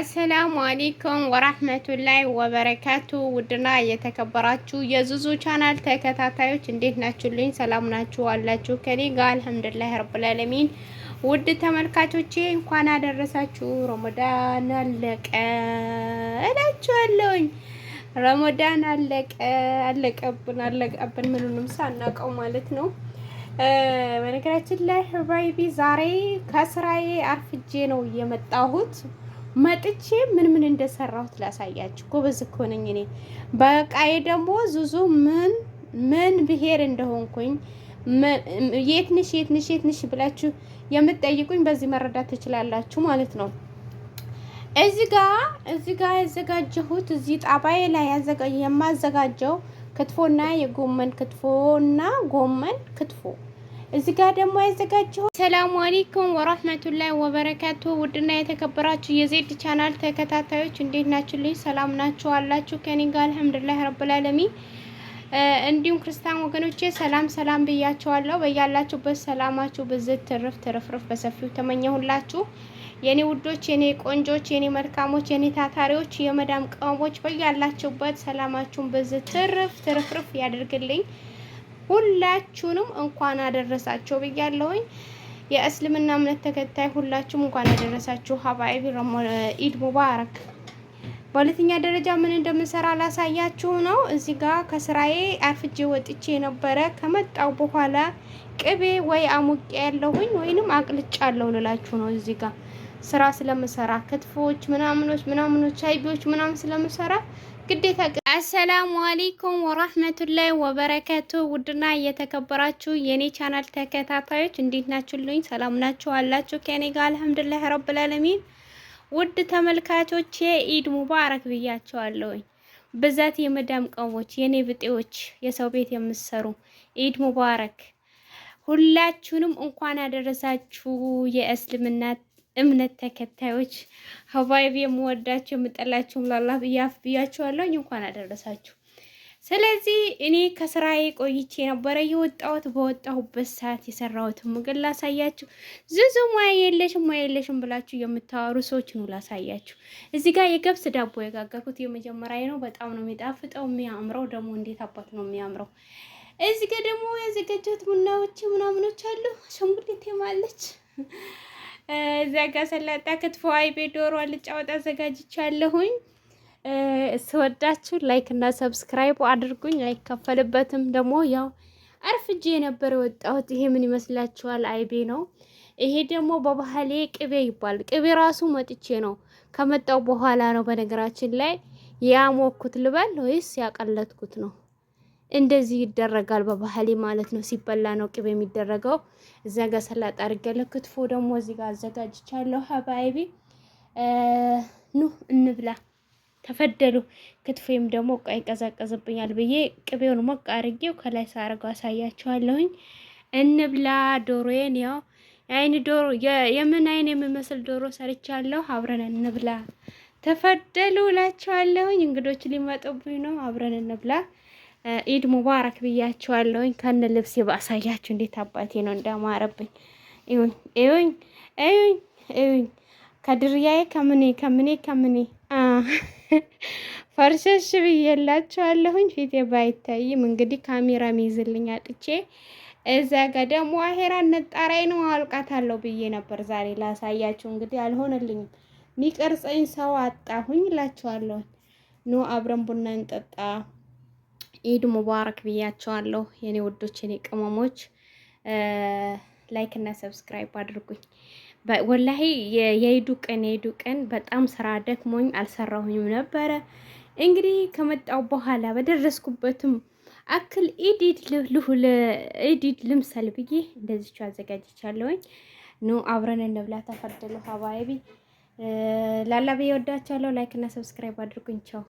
አሰላሙ አለይኩም ወራህመቱላሂ ወበረካቱ። ውድና የተከበራችሁ የዙዙ ቻናል ተከታታዮች እንዴት ናችሁልኝ? ሰላም ናችሁ አላችሁ? ከኔ ጋር አልሐምዱሊላህ ረብል ዓለሚን። ውድ ተመልካቾቼ እንኳን አደረሳችሁ። ረመዳን አለቀ እላችኋለሁኝ። ረመዳን አለቀብን ምኑንም ሳናውቀው ማለት ነው። በነገራችን ላይ ባይቢ ዛሬ ከስራዬ አርፍጄ ነው የመጣሁት። መጥቼ ምን እንደሰራሁት ላሳያችሁ። ጎበዝ እኮ ነኝ እኔ። በቃዬ ደግሞ ዙዙ ምን ብሄር እንደሆንኩኝ የትንሽ ብላችሁ የምትጠይቁኝ በዚህ መረዳት ትችላላችሁ ማለት ነው። እዚህ ጋር ያዘጋጀሁት እዚህ ጣባዬ ላይ የማዘጋጀው ክትፎና የጎመን ክትፎና ጎመን ክትፎ እዚህ ጋር ደግሞ ያዘጋጀው። ሰላሙ አለይኩም ወራህመቱላሂ ወበረካቱ። ውድና የተከበራችሁ የዜድ ቻናል ተከታታዮች እንዴት ናችሁልኝ? ሰላም ናችሁ አላችሁ? ከኔ ጋር አልሐምዱሊላህ ረብል ዓለሚን። እንዲሁም ክርስቲያን ወገኖቼ ሰላም ብያችኋለሁ። በያላችሁበት ሰላማችሁ ብዝት ትርፍርፍ በሰፊው ተመኘሁላችሁ። የኔ ውዶች፣ የኔ ቆንጆች፣ የኔ መልካሞች፣ የኔ ታታሪዎች፣ የመዳም ቀሞች በያላችሁበት ሰላማችሁን ብዝት ትርፍርፍ ያደርግልኝ። ሁላችሁንም እንኳን አደረሳችሁ ብያለሁኝ። የእስልምና እምነት ተከታይ ሁላችሁም እንኳን አደረሳችሁ። ሀባይቢ ኢድ ሙባረክ። በሁለተኛ ደረጃ ምን እንደምሰራ ላሳያችሁ ነው። እዚህ ጋር ከስራዬ አርፍጄ ወጥቼ ነበረ። ከመጣው በኋላ ቅቤ ወይ አሙቄ ያለሁኝ ወይንም አቅልጫለሁ ልላችሁ ነው። እዚህ ጋር ስራ ስለምሰራ ክትፎች ምናምኖች አይቢዎች ምናምን ስለምሰራ ግዴታ። አሰላሙ አለይኩም ወራህመቱላሂ ወበረካቱ። ውድና እየተከበራችሁ የኔ ቻናል ተከታታዮች እንዴት ናችሁልኝ? ሰላም ናችሁ አላችሁ? ከኔ ጋር አልሐምዱሊላህ ረብል ዓለሚን። ውድ ተመልካቾቼ ኢድ ሙባረክ ብያቸዋለሁኝ። ብዛት የመዳም ቀሞች፣ የኔ ብጤዎች፣ የሰው ቤት የምትሰሩ ኢድ ሙባረክ። ሁላችሁንም እንኳን አደረሳችሁ። የእስልምና እምነት ተከታዮች ሀባይቢ የምወዳችሁ የምጠላችሁ ላላህ ብያችኋለሁ። እንኳን አደረሳችሁ። ስለዚህ እኔ ከስራዬ ቆይቼ ነበረ የወጣሁት። በወጣሁበት ሰዓት የሰራሁትን ምግብ ላሳያችሁ። ዙዙ ሙያ የለሽም ብላችሁ የምታወሩ ሰዎች ነው ላሳያችሁ። እዚህ ጋር የገብስ ዳቦ የጋገርኩት የመጀመሪያ ነው። በጣም ነው የሚጣፍጠው የሚያምረው። ደግሞ እንዴት አባት ነው የሚያምረው። እዚህ ጋር ደግሞ ያዘጋጀሁት ቡናዎች ምናምኖች አሉ። ሽንኩርት ማለች እዚያ ጋር ሰላጣ፣ ክትፎ፣ አይቤ፣ ዶሮ፣ አልጫ ወጥ አዘጋጅቻለሁኝ። ስወዳችሁ ላይክ እና ሰብስክራይብ አድርጉኝ። አይከፈልበትም። ደግሞ ያው አርፍጄ የነበረ ወጣሁት። ይሄ ምን ይመስላችኋል? አይቤ ነው። ይሄ ደግሞ በባህሌ ቅቤ ይባላል። ቅቤ ራሱ መጥቼ ነው ከመጣው በኋላ ነው በነገራችን ላይ ያሞኩት ልበል ወይስ ያቀለጥኩት ነው? እንደዚህ ይደረጋል በባህሌ ማለት ነው። ሲበላ ነው ቅቤ የሚደረገው። እዚያ ጋር ሰላጣ አድርጌያለሁ። ክትፎ ደግሞ እዚህ ጋር አዘጋጅቻለሁ። ሀባይቢ ኑ እንብላ፣ ተፈደሉ። ክትፎም ደግሞ ይቀዘቅዝብኛል ብዬ ቅቤውን ሞቅ አድርጌው ከላይ ሳረገው አሳያችኋለሁኝ። እንብላ። ዶሮዬን ያው አይን ዶሮ የምን አይን የሚመስል ዶሮ ሰርቻለሁ። አብረን እንብላ፣ ተፈደሉ እላችኋለሁኝ። እንግዶች ሊመጡብኝ ነው። አብረን እንብላ። ኢድ ሙባረክ ብያችኋለሁኝ። ከነ ልብሴ ባሳያችሁ እንዴት አባቴ ነው እንዳማረብኝ። እዩኝ ከድርያዬ ከምኔ ፈርሸሽ ብዬላችኋለሁኝ። ፊቴ ባይታይም እንግዲህ ካሜራ ሚይዝልኝ አጥቼ። እዛ ጋር ደግሞ አሄራ ነጣራይ ነው አልቃታለሁ ብዬ ነበር ዛሬ ላሳያችሁ። እንግዲህ አልሆነልኝም። ሚቀርጸኝ ሰው አጣሁኝ እላችኋለሁ። ኑ አብረን ቡና እንጠጣ። ኢድ ሙባረክ ብያቸዋለሁ የኔ ውዶች፣ የኔ ቅመሞች። ላይክ እና ሰብስክራይብ አድርጉኝ። ወላሂ የኢዱ ቀን በጣም ስራ ደክሞኝ አልሰራሁኝም ነበረ። እንግዲህ ከመጣው በኋላ በደረስኩበትም አክል ኢድ ልምሰል ብዬ እንደዚች አዘጋጅቻለሁኝ። ኑ አብረን እንብላ፣ ተፈደሉ ሀባይቢ። ላላ ብዬ ወዳቻለሁ። ላይክ እና ሰብስክራይብ አድርጉኝ። ቻው።